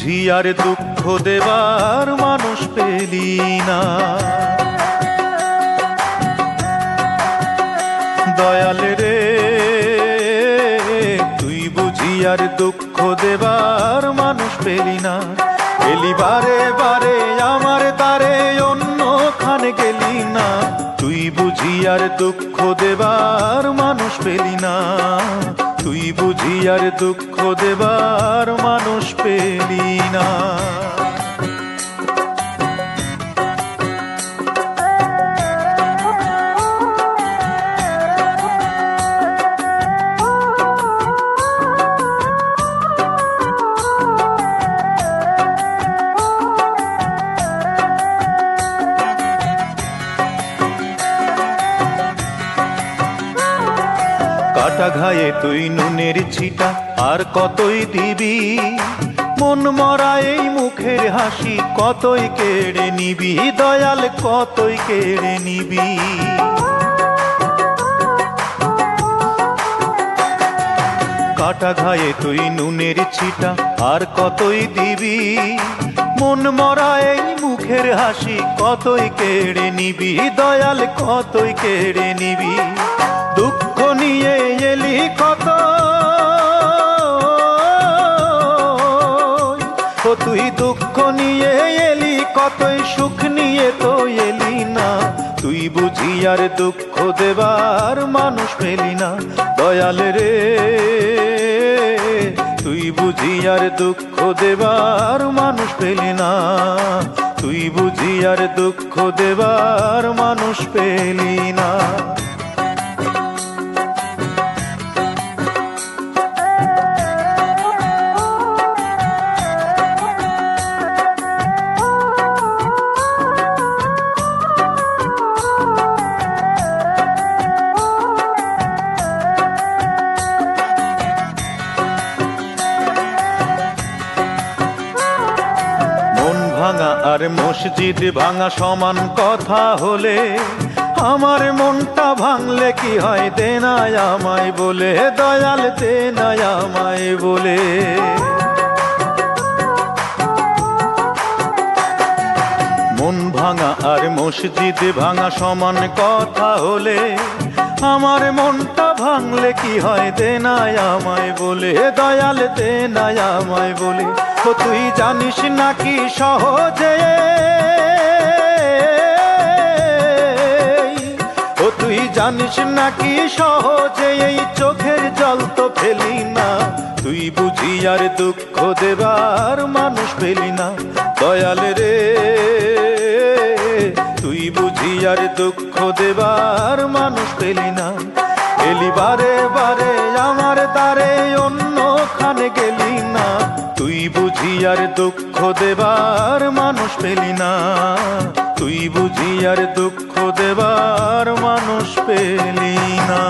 বুঝি আর দুঃখ দেবার মানুষ পেলি না। দয়াল রে তুই বুঝি আর দুঃখ দেবার মানুষ পেলি না। এলি বারে বারে আমার দ্বারে অন্যখানে গেলি না। তুই বুঝি আর দুঃখ দেবার মানুষ পেলি না। তুই বুঝি আর দুঃখ দেবার মানুষ পেলি না। কাটা ঘায়ে তুই নুনের ছিটা আর কতই দিবি। মন মরা এই মুখের হাসি কতই কেড়ে নিবি। দয়াল কতই কেড়ে নিবি। কাটা ঘায়ে তুই নুনের ছিটা আর কতই দিবি। মন মরা এই মুখের হাসি কতই কেড়ে নিবি। দয়াল কতই কেড়ে নিবি। দুঃখ নিয়ে এলি কত ও তুই দুঃখ নিয়ে এলি কতই সুখ নিয়ে তো এলি না। তুই বুঝি আর দুঃখ দেবার মানুষ পেলি না। দয়াল রে তুই বুঝি আর দুঃখ দেবার মানুষ পেলি না। তুই বুঝি আর দুঃখ দেবার মানুষ পেলি না। ভাঙা আর মসজিদ ভাঙা সমান কথা হলে আমার মনটা ভাঙলে কি হয় দে না আমায় বলে। দয়াল দে না আমায় বলে। মন ভাঙা আর মসজিদ ভাঙা সমান কথা হলে আমার মনটা ভাঙলে কি হয় দে না আমায় বলে। দয়াল দে না আমায় বলে। ও তুই জানিস নাকি সহজে ও তুই জানিস নাকি সহজে এই চোখের জল তো ফেলি না। তুই বুঝি আর দুঃখ দেবার মানুষ পেলি না। দয়াল রে তুই বুঝি আর দুঃখ দেবার মানুষ পেলি না। এলি বারে বারে আমার দ্বারে অন্যখানে গেলি না। তুই বুঝি আর দুঃখ দেবার মানুষ পেলি না। তুই বুঝি আর দুঃখ দেবার মানুষ পেলি না।